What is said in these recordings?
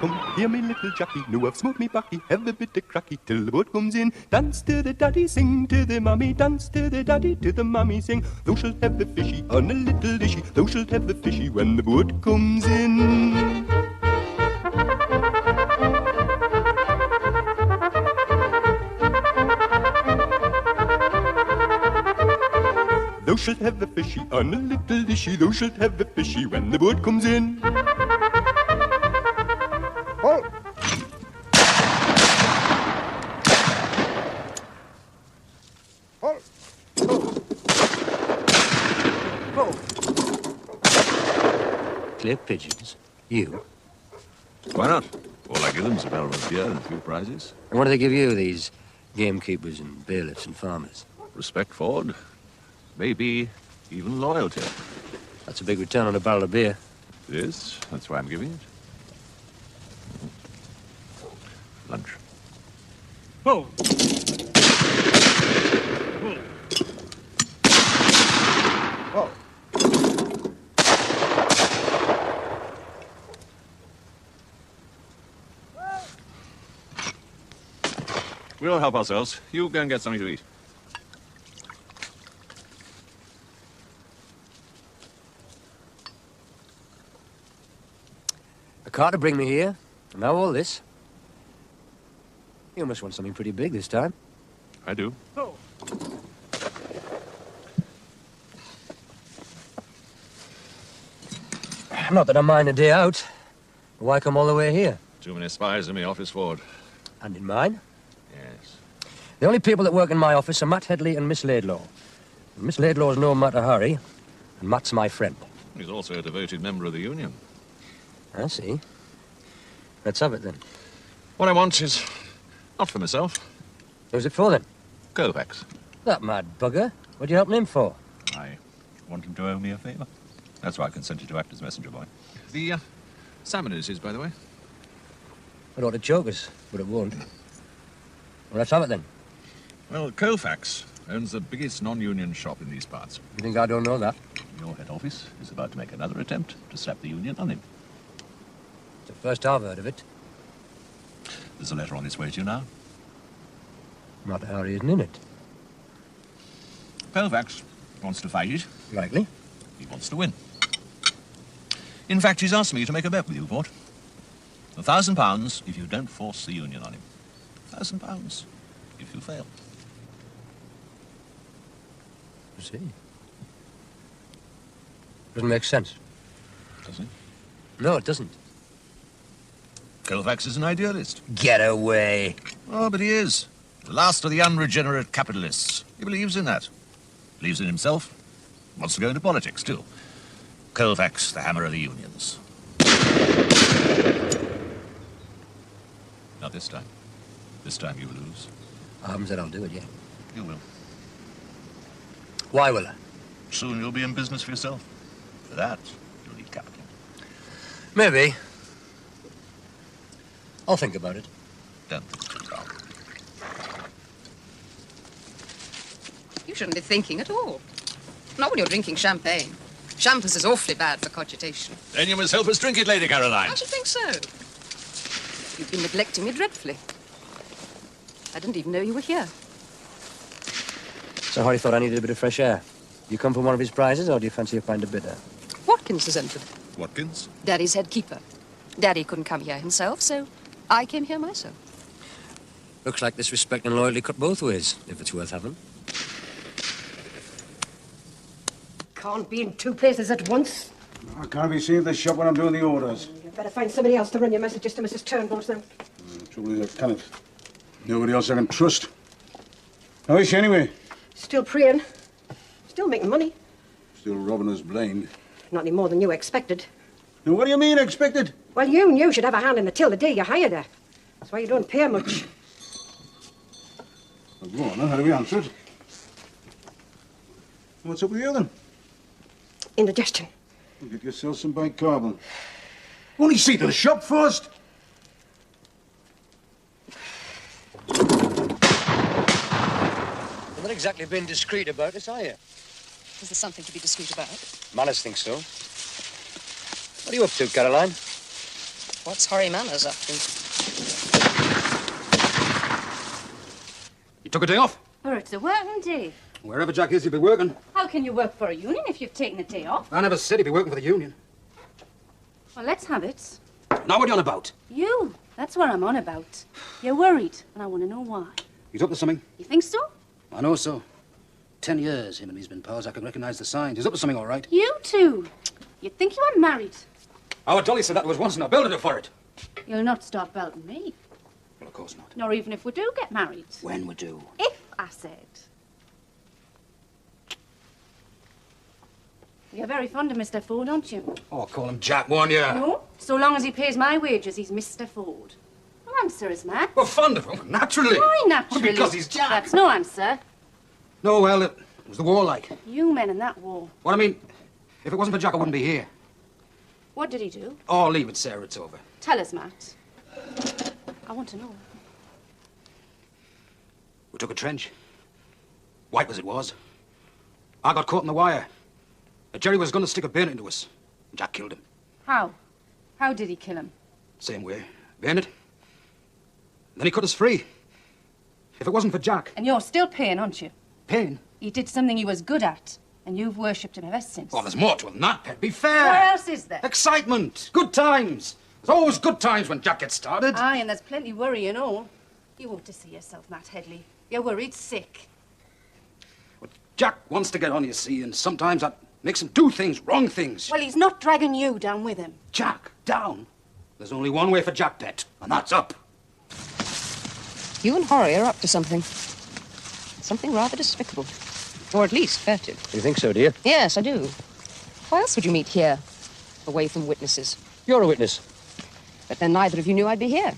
Come here, me little jockey, know I've smoked me bucky, have a bit of cracky till the boat comes in. Dance to the daddy, sing to the mummy, dance to the daddy, to the mummy, sing. Thou shalt have the fishy on a little dishy, thou shalt have the fishy when the boat comes in. Thou shalt have the fishy on a little dishy, thou shalt have the fishy when the boat comes in. Halt! Halt! Go! Clear pigeons? You? Why not? All I give them is a barrel of beer and a few prizes. And what do they give you, these gamekeepers and bailiffs and farmers? Respect, Ford. Maybe even loyalty. That's a big return on a barrel of beer. It is. That's why I'm giving it. Lunch. Whoa! Whoa! We'll help ourselves. You go and get something to eat. A car to bring me here, and now all this. You must want something pretty big this time. I do. Oh. Not that I mind a day out. Why come all the way here? Too many spies in my office, Ford. And in mine? Yes. The only people that work in my office are Matt Headley and Miss Laidlaw. And Miss Laidlaw's no Matt Harry, and Matt's my friend. He's also a devoted member of the union. I see. Let's have it, then. What I want is not for myself. Who's it for, then? Kovacs. That mad bugger. What are you helping him for? I want him to owe me a favour. That's why I consented to act as messenger boy. The salmon is his, by the way. It ought to choke us, but it won't. Well, let's have it, then. Well, Kovacs owns the biggest non-union shop in these parts. You think I don't know that? Your head office is about to make another attempt to slap the union on him. It's the first I've heard of it. There's a letter on its way to you now. Matt Harry isn't in it. Kovacs wants to fight it. Likely. He wants to win. In fact, he's asked me to make a bet with you, Port. £1,000 if you don't force the union on him. £1,000 if you fail. I see. Doesn't make sense. Does it? No, it doesn't. Kovacs is an idealist. Get away. Oh, but he is. The last of the unregenerate capitalists. He believes in that. Believes in himself. Wants to go into politics, too. Kovacs, the hammer of the unions. Now this time you lose. I haven't said I'll do it yet. You will. Why will I? Soon you'll be in business for yourself. For that, you'll need capital. Maybe. I'll think about it. Don't think too long. You shouldn't be thinking at all. Not when you're drinking champagne. Champers is awfully bad for cogitation. Then you must help us drink it, Lady Caroline. I should think so. You've been neglecting me dreadfully. I didn't even know you were here. So Harry thought I needed a bit of fresh air. You come for one of his prizes, or do you fancy a pint of bitter? Watkins has entered. Watkins? Daddy's head keeper. Daddy couldn't come here himself, so I came here myself. Looks like this respect and loyalty cut both ways, if it's worth having. Can't be in two places at once. I can't be seen at the shop when I'm doing the orders. You'd better find somebody else to run your messages to Mrs. Turnbull's then. The trouble is I can't. Nobody else I can trust. How is she anyway? Still praying. Still making money. Still robbing us blind. Not any more than you expected. Now, what do you mean expected? Well, you knew she'd have a hand in the till the day you hired her. That's why you don't pay her much. Well, go on, then. How do we answer it? What's up with you, then? Indigestion. Well, get yourself some bicarbonate. Only see to the shop first. You're not exactly being discreet about this, are you? Is there something to be discreet about? Manners think so. What are you up to, Caroline? What's Horry Manners up to? You took a day off? Or it's a working day. Wherever Jack is, he'll be working. How can you work for a union if you've taken a day off? I never said he'd be working for the union. Well, let's have it. Now what are you on about? You. That's what I'm on about. You're worried, and I want to know why. He's up to something. You think so? I know so. 10 years him and me's been pals. I can recognize the signs. He's up to something all right. You two. You'd think you weren't married. Our Dolly said that was once and I belted her for it. You'll not start belting me. Well, of course not. Nor even if we do get married. When we do. If, I said. You're very fond of Mr. Ford, aren't you? Oh, call him Jack, won't you? No. So long as he pays my wages, he's Mr. Ford. No answer is Matt. Well, fond of him, naturally. Why naturally? Well, because he's Jack. That's no answer. No, well, it was the war like. You men in that war. What I mean, if it wasn't for Jack, I wouldn't be here. What did he do? Oh, leave it, Sarah, it's over. Tell us, Matt. I want to know. We took a trench. White as it was. I got caught in the wire. Jerry was going to stick a bayonet into us. Jack killed him. How? How did he kill him? Same way. Bayonet. Then he cut us free. If it wasn't for Jack... And you're still paying, aren't you? Pain? He did something he was good at, and you've worshipped him ever since. Oh, there's more to it than that, Pet. Be fair. What else is there? Excitement. Good times. There's always good times when Jack gets started. Aye, and there's plenty worry and all. You ought to see yourself, Matt Headley. You're worried sick. But Jack wants to get on, you see, and sometimes that makes him do things, wrong things. Well, he's not dragging you down with him. Jack, down? There's only one way for Jack, Pet, and that's up. You and Horry are up to something. Something rather despicable. Or at least furtive. You think so, dear? Yes, I do. Why else would you meet here? Away from witnesses. You're a witness. But then neither of you knew I'd be here.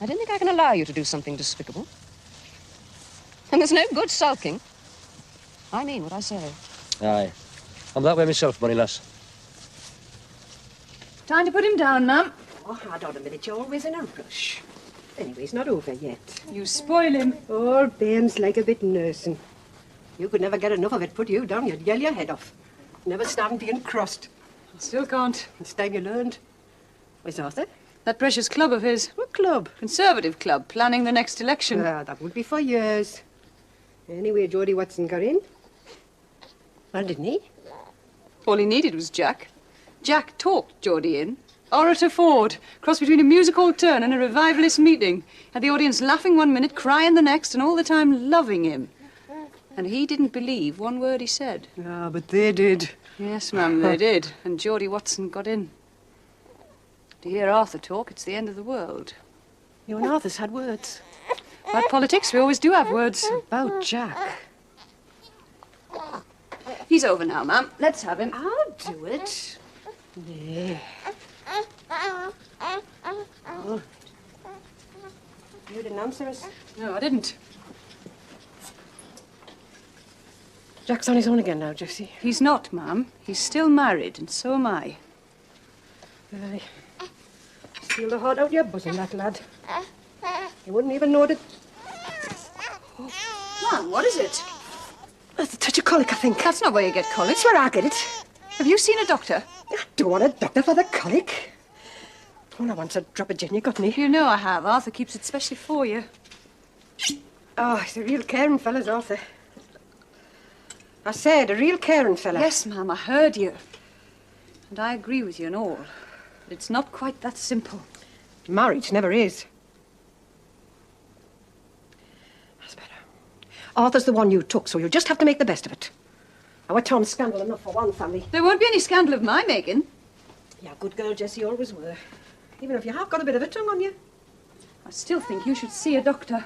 I don't think I can allow you to do something despicable. And there's no good sulking. I mean what I say. Aye. I'm that way myself, Bonnie lass. Time to put him down, ma'am. Oh, hold on a minute. You're always in a rush. Anyway, it's not over yet. You spoil him. All Bairn's like a bit nursing. You could never get enough of it. Put you down, you'd yell your head off. Never stand being crossed. Still can't. It's time you learned. Where's Arthur? That precious club of his. What club? Conservative club, planning the next election. That would be for years. Anyway, Geordie Watson got in. Well, didn't he? All he needed was Jack. Jack talked Geordie in. Orator Ford, cross between a music hall turn and a revivalist meeting. Had the audience laughing one minute, crying the next, and all the time loving him. And he didn't believe one word he said. Ah, but they did. Yes, ma'am, they did. And Geordie Watson got in. To hear Arthur talk, it's the end of the world. You and Arthur's had words. About politics, we always do have words. About Jack. He's over now, ma'am. Let's have him. I'll do it. Nay. Oh. You didn't answer us. No, I didn't. Jack's on his own again now, Jessie. He's not, ma'am. He's still married, and so am I. Aye. Steal the heart out your bosom, that lad. You wouldn't even know it. Ma'am, what is it? That's a touch of colic, I think. That's not where you get colic. That's where I get it. Have you seen a doctor? I don't want a doctor for the colic. All I want's a drop of gin. You got me? You know I have. Arthur keeps it specially for you. Oh, he's a real caring fella's Arthur. I said, a real caring fella. Yes, ma'am, I heard you. And I agree with you and all. But it's not quite that simple. Marriage never is. That's better. Arthur's the one you took, so you'll just have to make the best of it. Our town's scandal enough for one family. There won't be any scandal of my making. Yeah, good girl, Jessie, you always were. Even if you have got a bit of a tongue on you. I still think you should see a doctor.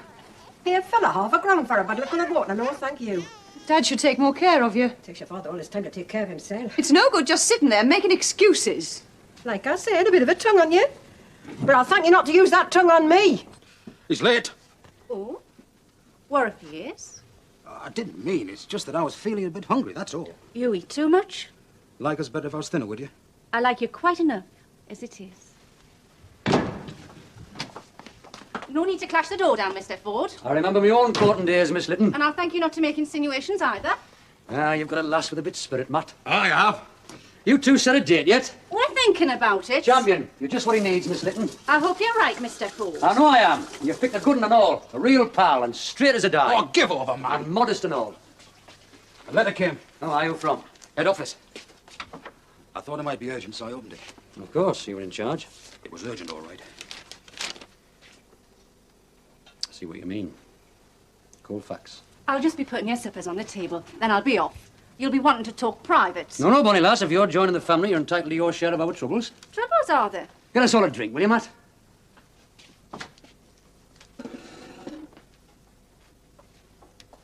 Pay a fella half a crown for a bottle of coloured water. No, thank you. Dad should take more care of you. Takes your father all his time to take care of himself. It's no good just sitting there making excuses. Like I said, a bit of a tongue on you. But I'll thank you not to use that tongue on me. He's late. Oh? What if he is? I didn't mean. It's just that I was feeling a bit hungry, that's all. You eat too much? Like us better if I was thinner, would you? I like you quite enough, as it is. No need to clash the door down, Mr. Ford. I remember my own courting days, Miss Lytton. And I'll thank you not to make insinuations either. Ah, you've got a lass with a bit of spirit, Matt. I have. You two set a date yet? We're thinking about it. Champion, you're just what he needs, Miss Litton. I hope you're right, Mr. Fool. I know I am. You've picked a good one and all. A real pal and straight as a die. Oh, give over, man. And modest and all. A letter came. Oh, are you from? Head office. I thought it might be urgent, so I opened it. Of course, you were in charge. It was urgent, all right. I see what you mean. Colfax. I'll just be putting your suppers on the table, then I'll be off. You'll be wanting to talk private. No, Bonnie lass. If you're joining the family, you're entitled to your share of our troubles. Troubles, are there? Get us all a drink, will you, Matt?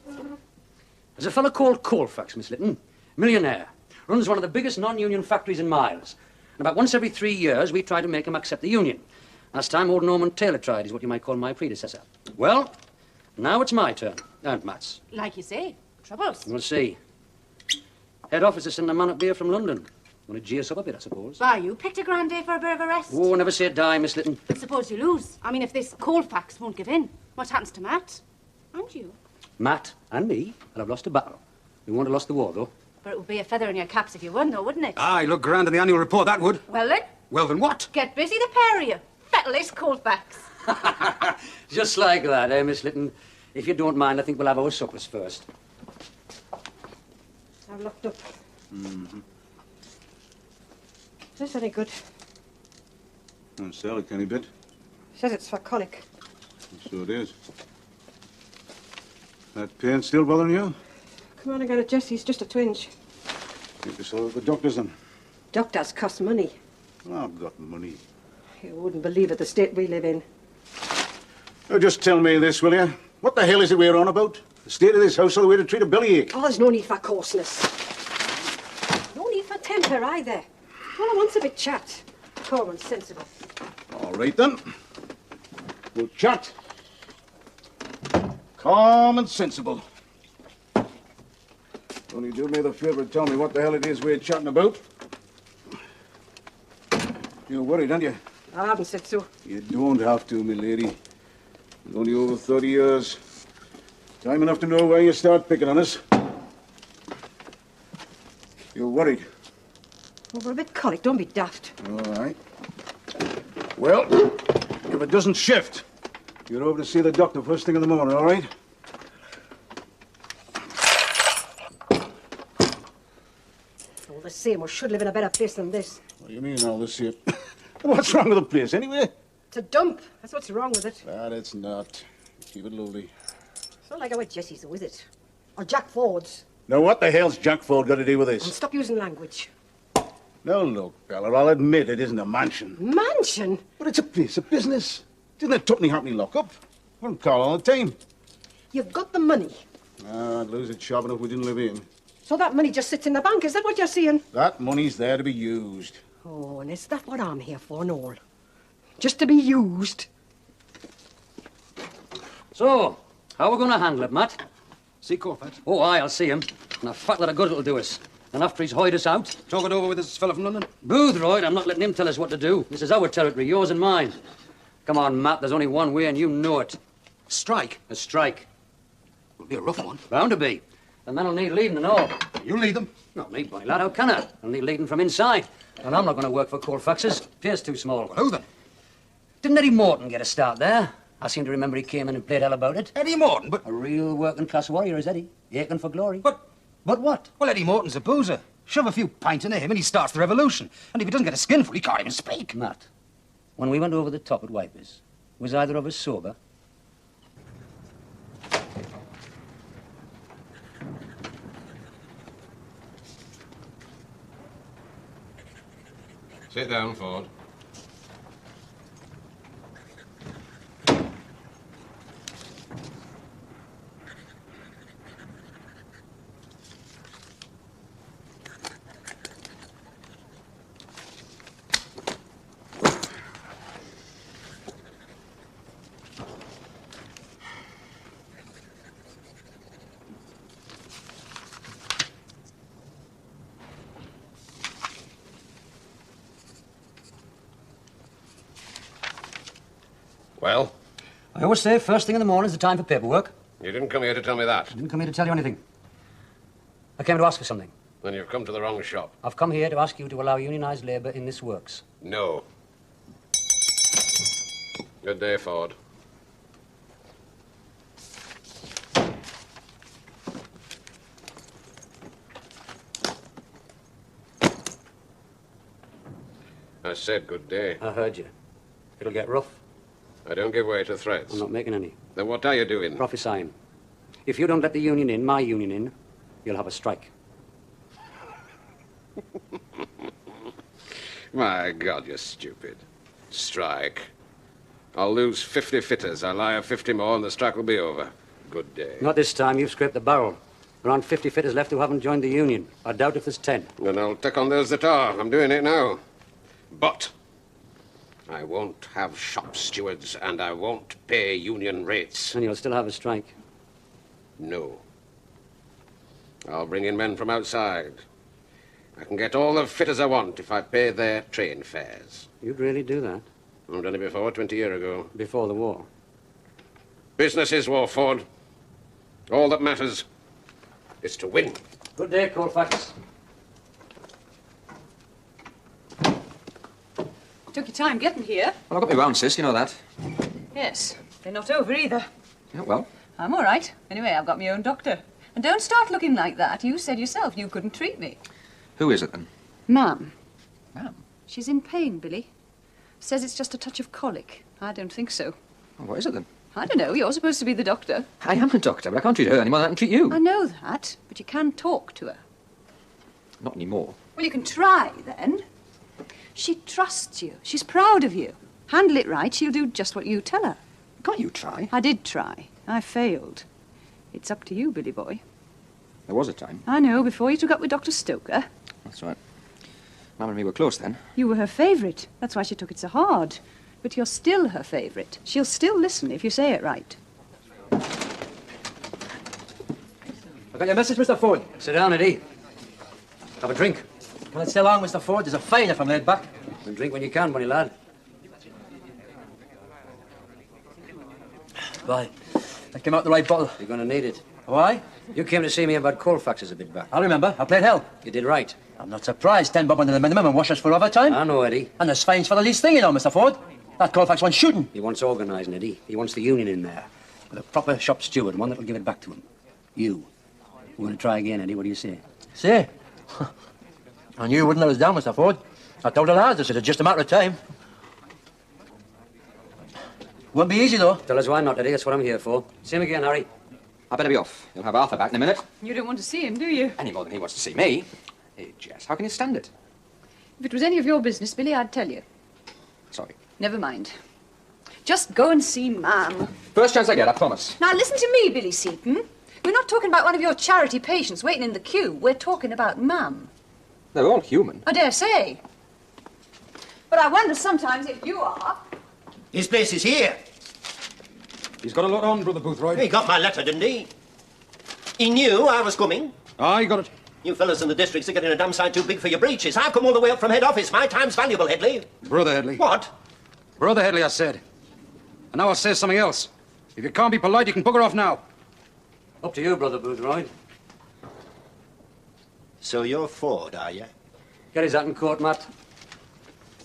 There's a fellow called Colfax, Miss Litton. Millionaire. Runs one of the biggest non-union factories in Miles. And about once every 3 years, we try to make him accept the union. Last time, old Norman Taylor tried. He's what you might call my predecessor. Well, now it's my turn. And Matt's. Like you say, troubles. We'll see. Head office is sending a man up here from London. Want to gee us up a bit, I suppose. Why, you picked a grand day for a bit of a rest. Oh, never say die, Miss Litton. Suppose you lose. I mean, if this Colfax won't give in, what happens to Matt? And you? Matt and me will have lost a battle. We won't have lost the war, though. But it would be a feather in your caps if you won, though, wouldn't it? Aye, look grand in the annual report, that would. Well, then, Well, then what? get busy, the pair of you. Fettle this Colfax. Just like that, eh, Miss Litton? If you don't mind, I think we'll have our suppers first. I've locked up. Mm-hmm. Is this any good? Don't sell it any bit. Says it's for colic. So it is. That pain still bothering you? Come on and get it, Jesse's just a twinge. Take us all to the doctors then. Doctors cost money. I've got money. You wouldn't believe it, the state we live in. Now just tell me this, will you? What the hell is it we're on about? The state of this house or the way to treat a bellyache? Oh, there's no need for coarseness. No need for temper either. All I want's a bit chat. Calm and sensible. All right then. We'll chat. Calm and sensible. Only do me the favour and tell me what the hell it is we're chatting about. You're worried, aren't you? I haven't said so. You don't have to, my lady. You're only over 30 years. Time enough to know where you start picking on us. You're worried. Oh, we're a bit colic, don't be daft. All right. Well, if it doesn't shift, you're over to see the doctor first thing in the morning, all right? All the same, we should live in a better place than this. What do you mean, all this here? What's wrong with the place, anyway? It's a dump. That's what's wrong with it. That it's not. Keep it lovely. It's not like our Jesse's, though, is it? Or Jack Ford's. Now, what the hell's Jack Ford got to do with And this? stop using language. Now, look, Bella, I'll admit it isn't a mansion. Mansion? But it's a place of business. It's in a tuppenny halfpenny lockup. Wouldn't call all the time. You've got the money. I'd lose it sharp enough we didn't live in. So that money just sits in the bank, is that what you're saying? That money's there to be used. Oh, and is that what I'm here for and all? Just to be used? So, how are we going to handle it, Matt? See Colfax? Oh, aye, I'll see him. And a fat lot of good it'll do us. And after he's hoyed us out... Talk it over with this fella from London? Boothroyd, I'm not letting him tell us what to do. This is our territory, yours and mine. Come on, Matt, there's only one way and you know it. Strike? A strike. It'll be a rough one. Bound to be. The men will need leading and all. You lead them. Not me, boy lad, how can I? I'll need leading from inside. And I'm not going to work for Colfax's. Peer's too small. Well, who then? Didn't Eddie Morton get a start there? I seem to remember he came in and played hell about it. Eddie Morton, but... A real working-class warrior is Eddie. Aching for glory. But what? Well, Eddie Morton's a boozer. Shove a few pints into him and he starts the revolution. And if he doesn't get a skinful, he can't even speak. Matt, when we went over the top at Wipers, was either of us sober? Sit down, Ford. Well? I always say first thing in the morning is the time for paperwork. You didn't come here to tell me that. I didn't come here to tell you anything. I came to ask for something. Then you've come to the wrong shop. I've come here to ask you to allow unionised labour in this works. No. Good day, Ford. I said good day. I heard you. It'll get rough. I don't give way to threats. I'm not making any. Then what are you doing? Prophesying. If you don't let the union in, my union in, you'll have a strike. My God, you're stupid. Strike. I'll lose 50 fitters. I'll hire 50 more and the strike will be over. Good day. Not this time. You've scraped the barrel. Around 50 fitters left who haven't joined the union. I doubt if there's 10. Then I'll take on those that are. I'm doing it now. But I won't have shop stewards and I won't pay union rates. And you'll still have a strike. No. I'll bring in men from outside. I can get all the fitters I want if I pay their train fares. You'd really do that? I've done it before, 20 years ago. Before the war? Business is war, Ford. All that matters is to win. Good day, Colfax. Took your time getting here. Well, I got me round, sis, you know that. Yes, they're not over either. Yeah, well. I'm all right. Anyway, I've got my own doctor. And don't start looking like that. You said yourself you couldn't treat me. Who is it, then? Ma'am. Ma'am? She's in pain, Billy. Says it's just a touch of colic. I don't think so. Well, what is it, then? I don't know. You're supposed to be the doctor. I am a doctor, but I can't treat her any more than I can treat you. I know that, but you can talk to her. Not anymore. Well, you can try, then. She trusts you. She's proud of you. Handle it right, she'll do just what you tell her. Can't you try? I did try. I failed. It's up to you, Billy boy. There was a time. I know, before you took up with Dr. Stoker. That's right. Mum and me were close then. You were her favourite. That's why she took it so hard. But you're still her favourite. She'll still listen if you say it right. I got your message, Mr. Ford. Sit down, Eddie. Have a drink. Well, it's still long, Mr. Ford. There's a fine if I'm laid back. And drink when you can, bunny lad. Right. I came out the right bottle. You're going to need it. Why? You came to see me about Colfaxes a bit back. I remember. I played hell. You did right. I'm not surprised. 10 bob under the minimum and washers for overtime. I know, Eddie. And there's fines for the least thing, you know, Mr. Ford. That Colfax wants shooting. He wants organising, Eddie. He wants the union in there. With a proper shop steward, one that'll give it back to him. You. You want to try again, Eddie? What do you say? Say? I knew you wouldn't let us down, Mr. Ford. I told the lads, I said it's just a matter of time. Won't be easy, though. Tell us why not, Eddie. That's what I'm here for. See him again, Harry. I better be off. You'll have Arthur back in a minute. You don't want to see him, do you? Any more than he wants to see me. Hey, Jess, how can you stand it? If it was any of your business, Billy, I'd tell you. Sorry. Never mind. Just go and see Ma'am. First chance I get, I promise. Now, listen to me, Billy Seaton. We're not talking about one of your charity patients waiting in the queue. We're talking about Ma'am. They're all human. I dare say. But I wonder sometimes if you are. His place is here. He's got a lot on, Brother Boothroyd. He got my letter, didn't he? He knew I was coming. Ah, he got it. You fellas in the districts are getting a damn sight too big for your breeches. I've come all the way up from head office. My time's valuable, Headley. Brother Headley. What? Brother Headley, I said. And now I'll say something else. If you can't be polite, you can bugger off now. Up to you, Brother Boothroyd. So you're Ford, are you? Get his hat in court, Matt.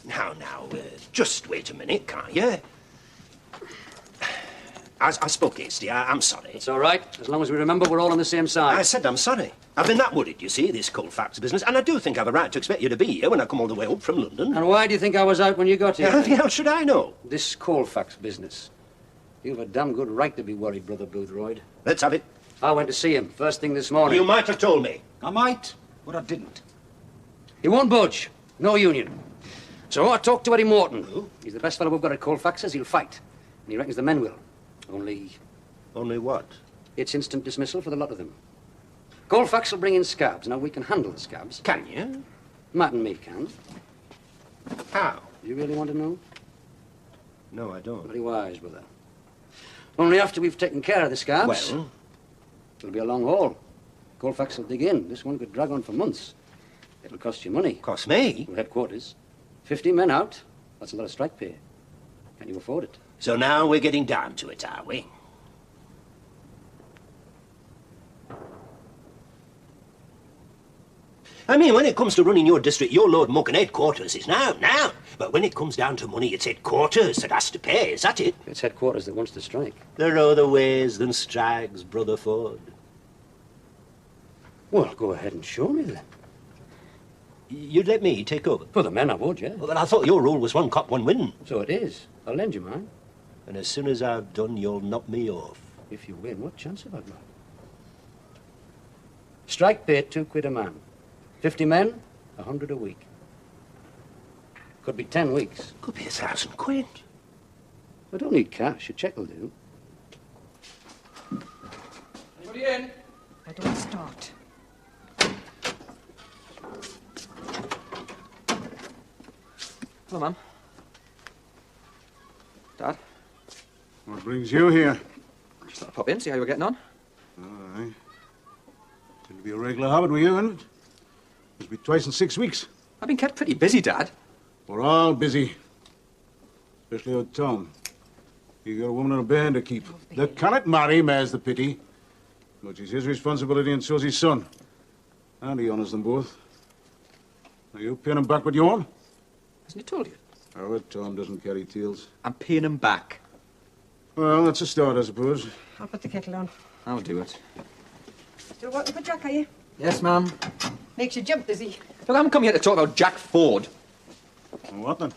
Now, just wait a minute, can't you? I spoke hasty. I'm sorry. It's all right, as long as we remember we're all on the same side. I said I'm sorry. I've been that worried, you see, this Colfax business, and I do think I've a right to expect you to be here when I come all the way up from London. And why do you think I was out when you got here? How the hell should I know? This Colfax business. You've a damn good right to be worried, Brother Boothroyd. Let's have it. I went to see him first thing this morning. You might have told me. I might, but I didn't. He won't budge. No union. So I talked to Eddie Morton. He's the best fellow we've got at Colfax's. He'll fight. And he reckons the men will. Only... Only what? It's instant dismissal for the lot of them. Colfax will bring in scabs. Now, we can handle the scabs. Can you? Matt and me can. How? Do you really want to know? No, I don't. Very wise, brother. Only after we've taken care of the scabs... Well? It'll be a long haul. Colfax will dig in. This one could drag on for months. It'll cost you money. Cost me? Well, headquarters. 50 men out. That's a lot of strike pay. Can you afford it? So now we're getting down to it, are we? I mean, when it comes to running your district, your Lord Muck and headquarters is now. But when it comes down to money, it's headquarters that has to pay, is that it? It's headquarters that wants to strike. There are other ways than strikes, Brother Ford. Well, go ahead and show me then. You'd let me take over? For the men, I would, yeah. Well, I thought your rule was one cop, one win. So it is. I'll lend you mine. And as soon as I've done, you'll knock me off. If you win, what chance have I got? Strike pay £2 a man. 50 men, 100 a week. Could be 10 weeks. Could be £1,000. I don't need cash. A check will do. Anybody in? I don't start. Hello, Mum. Dad? What brings you here? Just thought I'd pop in, see how you were getting on. All right. It'll be a regular habit with you, isn't it? Must be twice in 6 weeks. I've been kept pretty busy, Dad. We're all busy. Especially old Tom. You got a woman and a band to keep. They cannot marry, mare's the pity. But it's his responsibility and so's his son. And he honours them both. Are you paying him back what you want? Hasn't he told you? Oh, Tom doesn't carry tails. I'm paying him back. Well, that's a start, I suppose. I'll put the kettle on. I'll do it. Still working for Jack, are you? Yes, Mum. Makes you jump, does he? Look, I haven't come here to talk about Jack Ford. What then?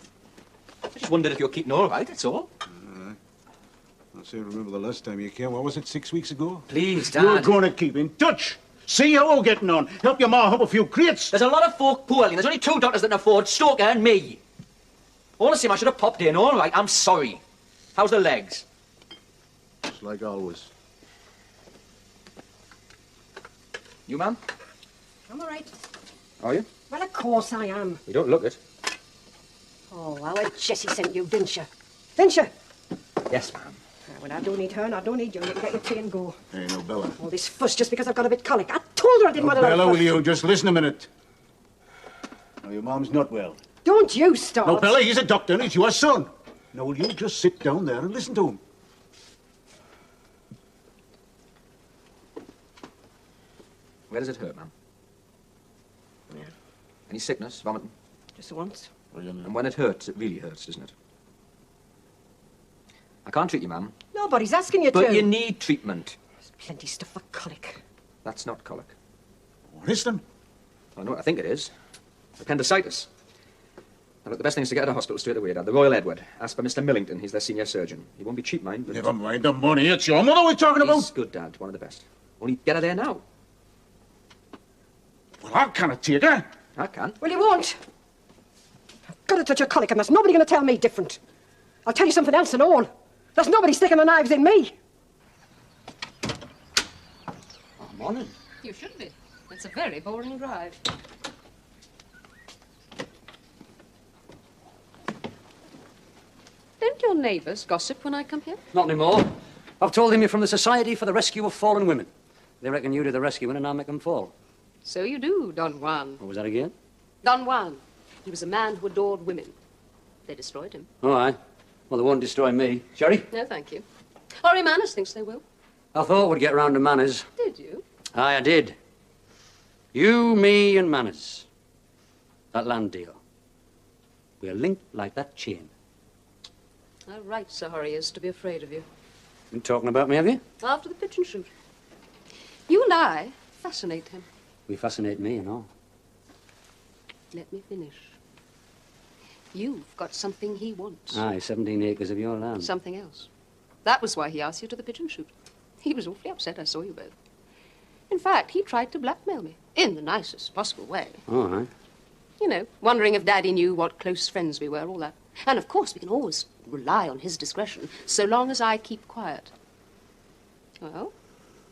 I just wondered if you're keeping all right, that's all. I say, remember the last time you came. What was it, 6 weeks ago? Please, Dad. You're going to keep in touch. See how we're getting on. Help your ma up a few crates. There's a lot of folk poorly. There's only 2 doctors that can afford Stoker and me. All the same, I should have popped in. All right, I'm sorry. How's the legs? Just like always. You, Mum? I'm all right. Are you? Well, of course I am. You don't look it. Oh, our Jessie sent you, didn't you? Didn't you? Yes, Mum. Well, I don't need her and I don't need you. You can get your tea and go. Hey, no, Bella. All this fuss just because I've got a bit colic. I told her I didn't want to Bella, fuss. will you just listen a minute? Now, your mom's not well. Don't you start. No, Bella, he's a doctor and he's your son. Now, will you just sit down there and listen to him? Where does it hurt, Mum? Yeah. Any sickness, vomiting? Just once. And when it hurts, it really hurts, doesn't it? I can't treat you, Mum. Nobody's asking you to. But you need treatment. There's plenty stuff for colic. That's not colic. What is then? I know what I think it is. Appendicitis. Now, look, the best thing is to get to the hospital straight away, Dad. The Royal Edward. Ask for Mr. Millington. He's their senior surgeon. He won't be cheap, mind, but... Never mind the money. It's your mother we're talking about. He's good, Dad. One of the best. Only get her there now. Well, I cannot take her. I can. Well, you won't. I've got to touch your colic and there's nobody going to tell me different. I'll tell you something else and all. There's nobody sticking the knives in me. Morning. You should be. It's a very boring drive. Don't your neighbours gossip when I come here? Not anymore. I've told them you're from the Society for the Rescue of Fallen Women. They reckon you do the rescuing and I'll make them fall. So you do, Don Juan. What was that again? Don Juan. He was a man who adored women. They destroyed him. All right. Well, they won't destroy me. Sherry? No, thank you. Ori Manners thinks they will. I thought we'd get round to Manners. Did you? Aye, I did. You, me, and Manners. That land deal. We're linked like that chain. How right Sir Horry is to be afraid of you. Been talking about me, have you? After the pigeon shoot. You and I fascinate him. We fascinate me and all. Let me finish. You've got something he wants. Aye, 17 acres of your land. Something else. That was why he asked you to the pigeon shoot. He was awfully upset I saw you both. In fact, he tried to blackmail me. In the nicest possible way. All right. You know, wondering if Daddy knew what close friends we were, all that. And of course, we can always rely on his discretion, so long as I keep quiet. Well,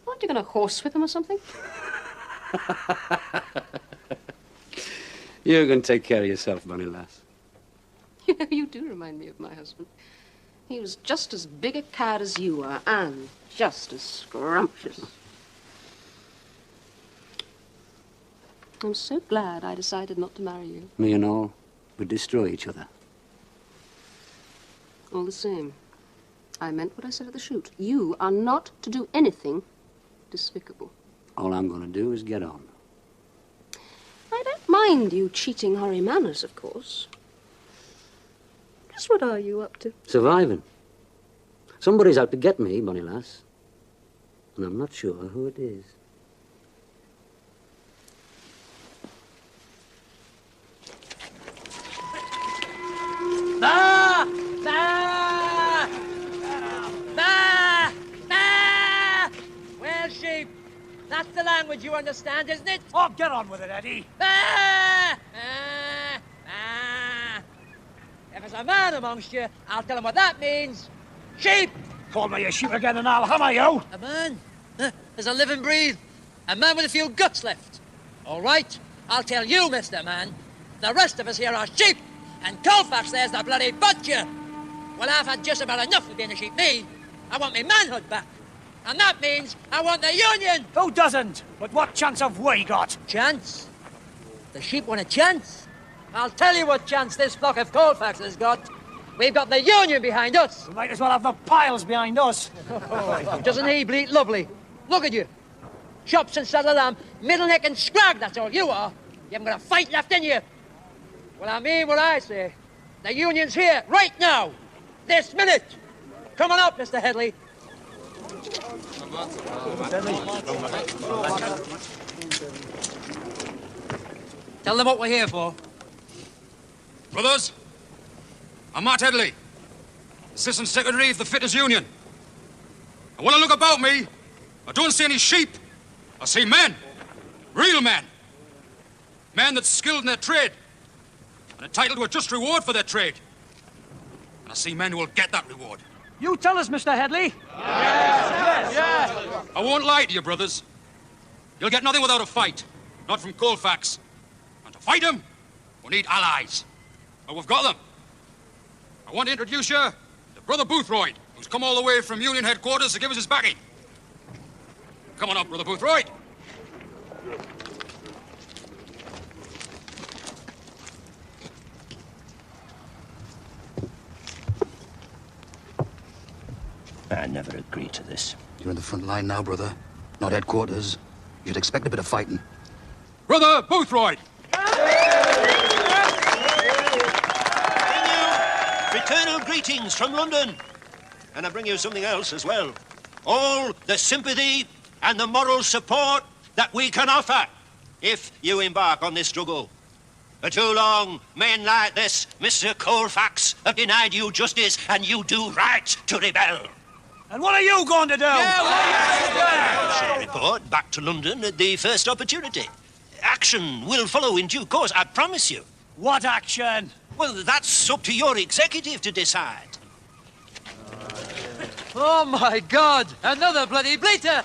aren't you going to horsewhip him or something? You can take care of yourself, bunny lass. You know, you do remind me of my husband. He was just as big a cad as you are, and just as scrumptious. I'm so glad I decided not to marry you. Me and all would destroy each other. All the same, I meant what I said at the shoot. You are not to do anything despicable. All I'm going to do is get on. I don't mind, you cheating Harry Manners, of course. Just what are you up to? Surviving. Somebody's out to get me, bonny lass. And I'm not sure who it is. Bah! Bah! Bah! Bah! Well, sheep, that's the language you understand, isn't it? Oh, get on with it, Eddie. Bah! Bah! Bah! If there's a man amongst you, I'll tell him what that means. Sheep! Call me a sheep again and I'll hammer you. A man? There's a living breathe. A man with a few guts left. All right, I'll tell you, Mr. Man. The rest of us here are sheep. And Colfax there's the bloody butcher. Well, I've had just about enough of being a sheep, me. I want my manhood back. And that means I want the union. Who doesn't? But what chance have we got? Chance? The sheep want a chance? I'll tell you what chance this flock of Colfax has got. We've got the union behind us. We might as well have the piles behind us. Doesn't he bleat lovely? Look at you. Chops and saddle lamb, middle neck and scrag, that's all you are. You haven't got a fight left in you. Well, I mean what I say. The union's here, right now. This minute. Come on up, Mr. Headley. Tell them what we're here for. Brothers, I'm Matt Headley, Assistant Secretary of the Fitters Union. And when I look about me, I don't see any sheep. I see men. Real men. Men that's skilled in their trade and entitled to a just reward for their trade. And I see men who will get that reward. You tell us, Mr. Headley. Yes. I won't lie to you, brothers. You'll get nothing without a fight. Not from Colfax. And to fight him, we need allies. Well, we've got them. I want to introduce you to Brother Boothroyd, who's come all the way from Union headquarters to give us his backing. Come on up, Brother Boothroyd. I never agreed to this. You're in the front line now, brother. Not headquarters. You'd expect a bit of fighting. Brother Boothroyd! Fraternal greetings from London. And I bring you something else as well. All the sympathy and the moral support that we can offer if you embark on this struggle. For too long, men like this, Mr. Colfax, have denied you justice, and you do right to rebel. And what are you going to do? I shall report back to London at the first opportunity. Action will follow in due course, I promise you. What action? Well, that's up to your executive to decide. Oh, my God! Another bloody bleater!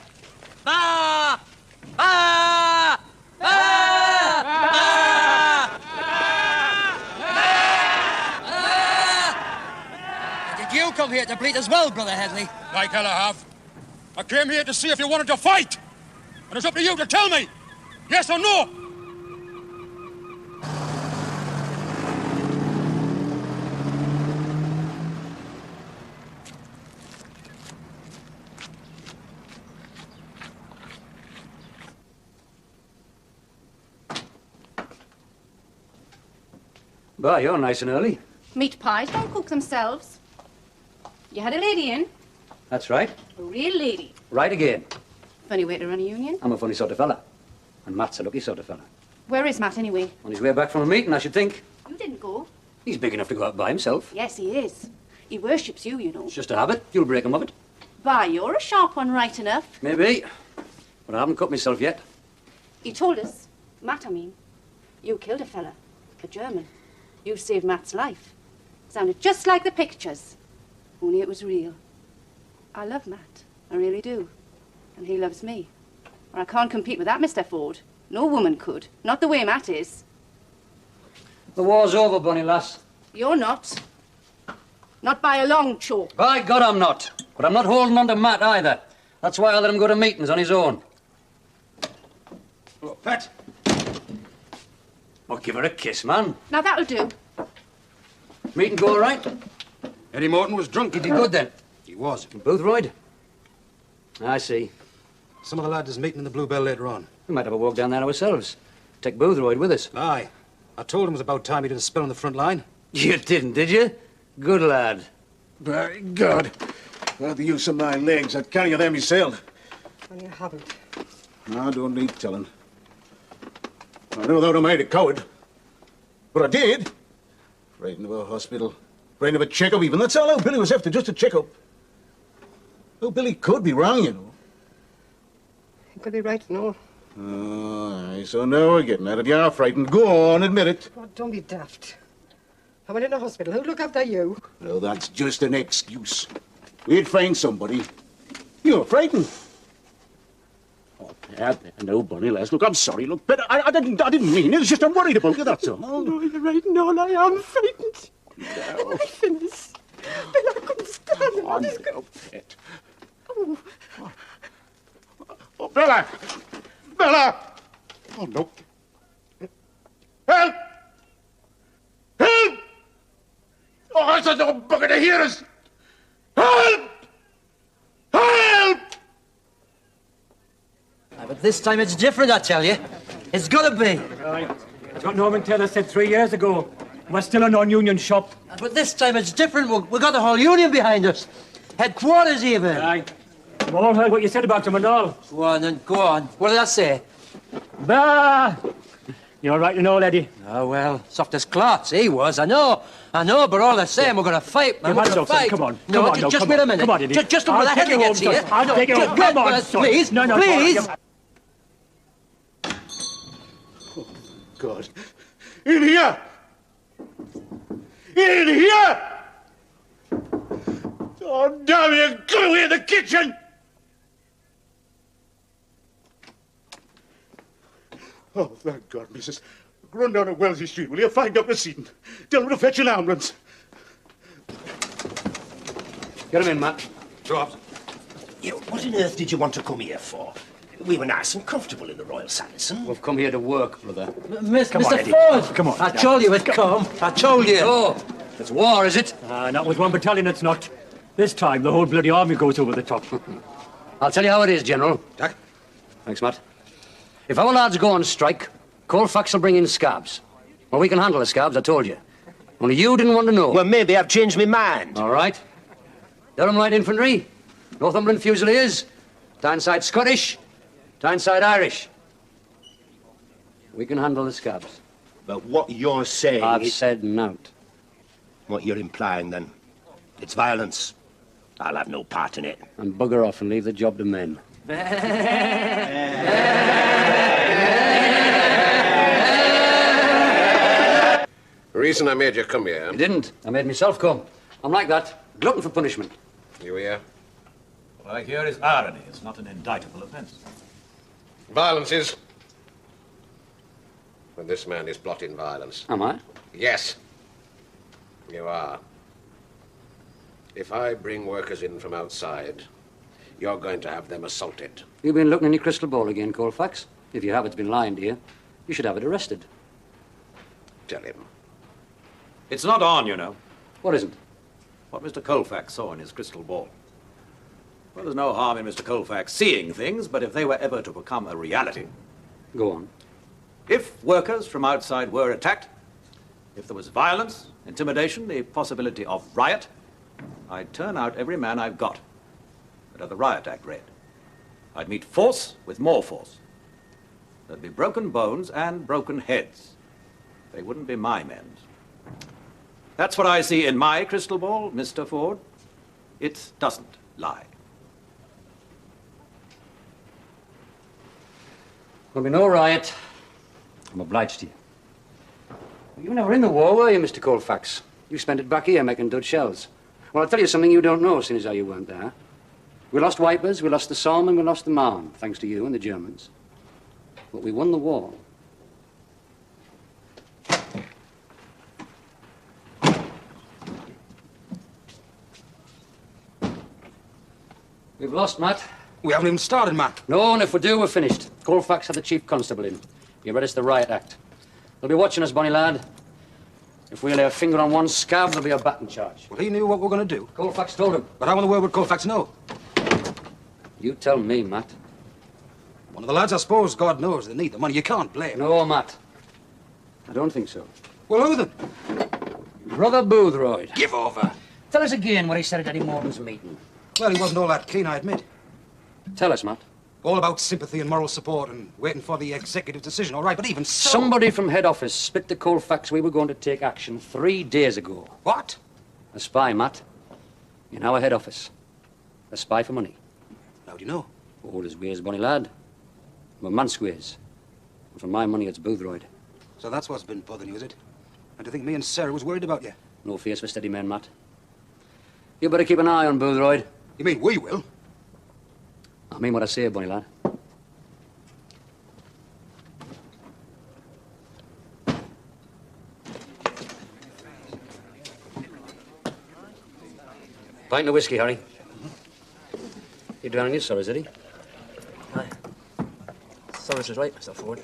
Bah! Bah! Bah! Bah! Did you come here to bleat as well, Brother Headley? Like hell I have. I came here to see if you wanted to fight. And it's up to you to tell me. Yes or no? Bah, you're nice and early. Meat pies don't cook themselves. You had a lady in? That's right. A real lady. Right again. Funny way to run a union. I'm a funny sort of fella. And Matt's a lucky sort of fella. Where is Matt, anyway? On his way back from a meeting, I should think. You didn't go. He's big enough to go out by himself. Yes, he is. He worships you, you know. It's just a habit. You'll break him of it. Bah, you're a sharp one, right enough. Maybe. But I haven't cut myself yet. He told us, Matt, I mean, you killed a fella, a German. You saved Matt's life. Sounded just like the pictures. Only it was real. I love Matt. I really do. And he loves me. Or I can't compete with that, Mr. Ford. No woman could. Not the way Matt is. The war's over, bonny lass. You're not. Not by a long chalk. By God, I'm not. But I'm not holding on to Matt either. That's why I let him go to meetings on his own. Look, Pet. Well, give her a kiss, man. Now, that'll do. Meeting go all right? Eddie Morton was drunk. He did good, then? He was. Boothroyd? I see. Some of the lads is meeting in the Bluebell later on. We might have a walk down there ourselves. Take Boothroyd with us. Aye. I told him it was about time he did a spell on the front line. You didn't, did you? Good lad. Very good. Without the use of my legs, I'd carry you there myself. And you haven't. I don't need telling. I know that I made a coward. But I did. Frightened of a hospital. Frightened of a checkup even. That's all how Billy was after, just a checkup. Oh, Billy could be wrong, you know. He could be right and all. Oh, aye, so now we're getting at it. You're frightened. Go on, admit it. Oh, don't be daft. I went in the hospital. Who'd look after you? No, that's just an excuse. We'd find somebody. You're frightened. Yeah, no, Bonnie, Les. Look, I'm sorry. Look, but I didn't mean it. It's just I'm worried about you, that's all. No, you're right and all. I am frightened. No. Phyllis. Bill, I couldn't stand it. Oh, no, pet. Oh. Oh, Bella! Bella! Oh, no. Help! Help! Oh, I said no bugger to hear us! Help! Help! But this time it's different, I tell you. It's got to be. That's what Norman Taylor said 3 years ago. We're still a non-union shop. But this time it's different. We've got the whole union behind us. Headquarters, even. Aye. We've all heard what you said about them and all. Go on, then. Go on. What did I say? Bah! You're right and all, Eddie. Oh, well, soft as clots, he was. I know, but all the same, we're going to fight, man. You've We're had going to enough, son. fight. Come on. No, Come on, just come wait a on. minute. Come on, Eddie. Just until the I'll take Headley you gets home, here. son. I'll take you home. Wait, Come on, son. please, No, please. Oh, God. In here! In here! Oh, damn you! Go away in the kitchen! Oh, thank God, Mrs. Run down to Wellesley Street, will you? Find Dr. Seaton. Tell him to fetch an ambulance. Get him in, Matt. Drops. What on earth did you want to come here for? We were nice and comfortable in the Royal Sanderson. We've come here to work, brother. Mr. Ford! Come on. I told you it'd come. I told you. Oh, it's war, is it? Not with one battalion, it's not. This time, the whole bloody army goes over the top. I'll tell you how it is, General. Jack? Thanks, Matt. If our lads go on strike, Colfax will bring in scabs. Well, we can handle the scabs, I told you. Only you didn't want to know. Well, maybe I've changed my mind. All right. Durham Light Infantry, Northumberland Fusiliers, Tyneside Scottish, Tyneside Irish. We can handle the scabs. But what you're saying I've said nought. What you're implying, then? It's violence. I'll have no part in it. And bugger off and leave the job to men. The reason I made you come here... You didn't. I made myself come. I'm like that. Glutton for punishment. You here? What I hear is irony. It's not an indictable offense. Violence is... Well, this man is plotting violence. Am I? Yes. You are. If I bring workers in from outside, you're going to have them assaulted. You've been looking in your crystal ball again, Colfax. If you have, it's been lying to you. You should have it arrested. Tell him. It's not on, you know. What isn't? What Mr. Colfax saw in his crystal ball. Well, there's no harm in Mr. Colfax seeing things, but if they were ever to become a reality... Go on. If workers from outside were attacked, if there was violence, intimidation, the possibility of riot, I'd turn out every man I've got and have the Riot Act read. I'd meet force with more force. There'd be broken bones and broken heads. They wouldn't be my men's. That's what I see in my crystal ball, Mr. Ford. It doesn't lie. There'll be no riot. I'm obliged to you. You were never in the war, were you, Mr. Colfax? You spent it back here making Dutch shells. Well, I'll tell you something you don't know, seeing as how you weren't there. We lost Wipers, we lost the Somme, and we lost the Marne, thanks to you and the Germans. But we won the war. We've lost, Matt. We haven't even started, Matt. No, and if we do, we're finished. Colfax had the Chief Constable in. He read us the Riot Act. They'll be watching us, Bonnie lad. If we lay a finger on one scab, there'll be a baton charge. Well, he knew what we were going to do. Colfax told him. But how in the world would Colfax know? You tell me, Matt. One of the lads, I suppose, God knows, they need the money. You can't blame. No, Matt. I don't think so. Well, who then? Brother Boothroyd. Give over. Tell us again what he said at Eddie Morton's meeting. Well, he wasn't all that keen, I admit. Tell us, Matt. All about sympathy and moral support and waiting for the executive decision, all right, but even so... Somebody from head office spit the Colfax we were going to take action 3 days ago. What? A spy, Matt. In our head office. A spy for money. How do you know? All his ways, bonny lad. We're man's ways. And for my money, it's Boothroyd. So that's what's been bothering you, is it? And to think me and Sarah was worried about you? No fears for steady men, Matt. You better keep an eye on Boothroyd. You mean we will? I mean what I say, bonny lad. Pint of whiskey, Harry. You drowning your sorrows, Eddie? Aye. Sorrows was right, Mr. Ford.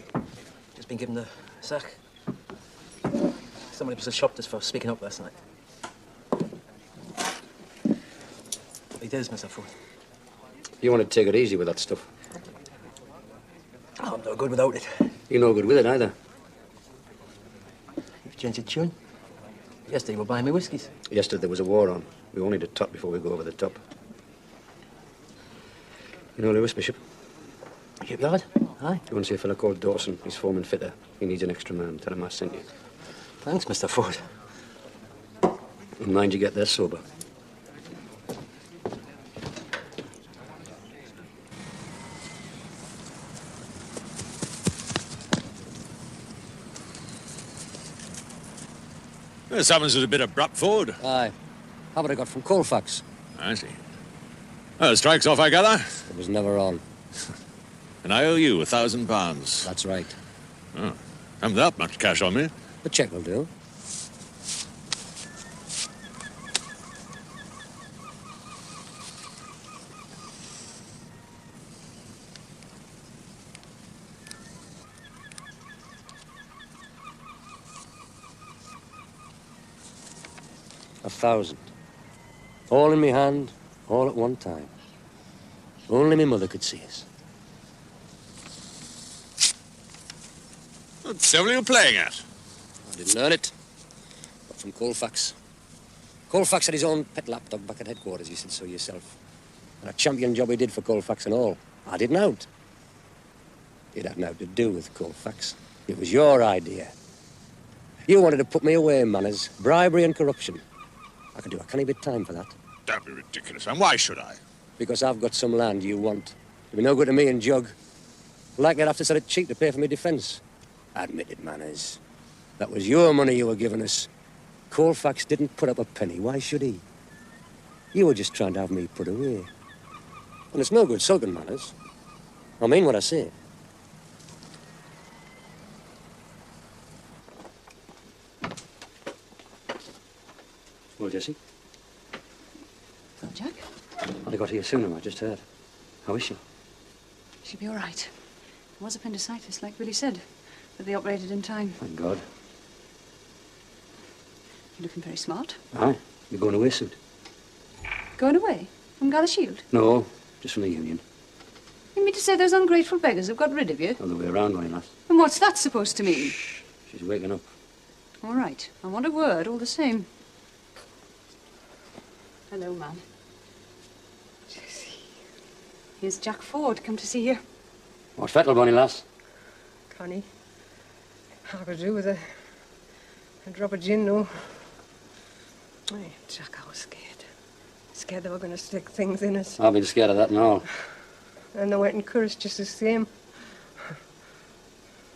Just been given the sack. Somebody must have shopped us for speaking up last night. It is, Mr. Ford. You want to take it easy with that stuff. Oh, I'm no good without it. You're no good with it either. You've changed your tune. Yesterday you were buying me whiskies. Yesterday there was a war on. We all need a top before we go over the top. You know Lewis, Bishop? Shipyard? Aye. You want to see a fella called Dawson? He's foreman fitter. He needs an extra man. Tell him I sent you. Thanks, Mr. Ford. And mind you get there sober. Well, summons was a bit abrupt, Ford. Aye. How about I got from Colfax? I see. Well, strike's off, I gather. It was never on. And I owe you £1,000. That's right. Oh, haven't that much cash on me. The check will do. $1,000. All in me hand, all at one time. Only me mother could see us. What devil are you playing at? I didn't earn it. But from Colfax. Colfax had his own pet lapdog back at headquarters, you said so yourself. And a champion job he did for Colfax and all. I didn't out. It had nothing to do with Colfax. It was your idea. You wanted to put me away in manners, bribery and corruption. I could do a canny bit time for that. Don't be ridiculous. And why should I? Because I've got some land you want. It'll be no good to me and Jug. Likely I'd have to sell it cheap to pay for my defence. Admit it, Manners. That was your money you were giving us. Colfax didn't put up a penny. Why should he? You were just trying to have me put away. And it's no good sulking, Manners. I mean what I say. Well, Jessie? Well, Jack? I got here sooner, I just heard. How is she? She'll be all right. It was appendicitis, like Billy said, but they operated in time. Thank God. You're looking very smart. Aye, you're going away soon. Going away? From Gather Shield? No, just from the union. You mean to say those ungrateful beggars have got rid of you? Other way around, my lass. And what's that supposed to mean? Shh, she's waking up. All right. I want a word, all the same. Hello, ma'am. Jessie. Here's Jack Ford, come to see you. What's fettle, bonny lass? Connie, I could do with a drop of gin, no. Hey, Jack, I was scared. Scared they were going to stick things in us. I've been scared of that and all. And they went encouraged just the same.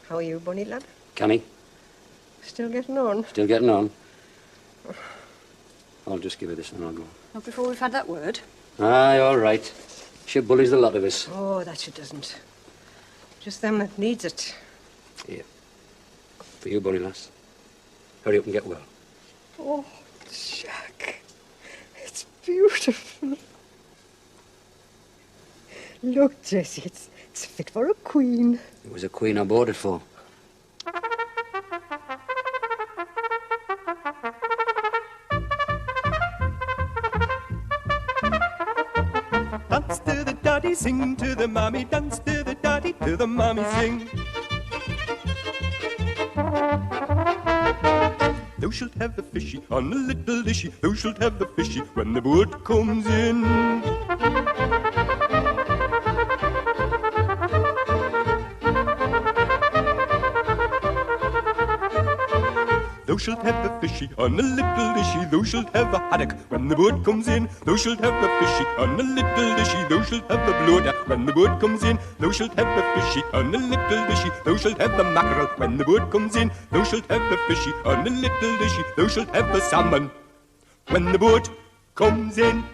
How are you, bonny lad? Canny? Still getting on? Still getting on. I'll just give her this and I'll go. Not before we've had that word. Aye, all right. She bullies the lot of us. Oh, that she doesn't. Just them that needs it. Here. For you, bonny lass. Hurry up and get well. Oh, Jack. It's beautiful. Look, Jessie, it's fit for a queen. It was a queen I bought it for. Dance to the daddy, sing to the mommy, dance to the daddy, to the mommy sing. Thou shalt have the fishy on a little dishy. Thou shalt have the fishy when the boat comes in. Thou shalt have the fishy on a little dishy. Thou shalt have the haddock when the boat comes in. Thou shalt have the fishy on a little dishy. Thou shalt have the bloater when the boat comes in. Thou shalt have the fishy on a little dishy. Thou shalt have the mackerel when the boat comes in. Thou shalt have the fishy on a little dishy. Thou shalt have the salmon when the boat comes in.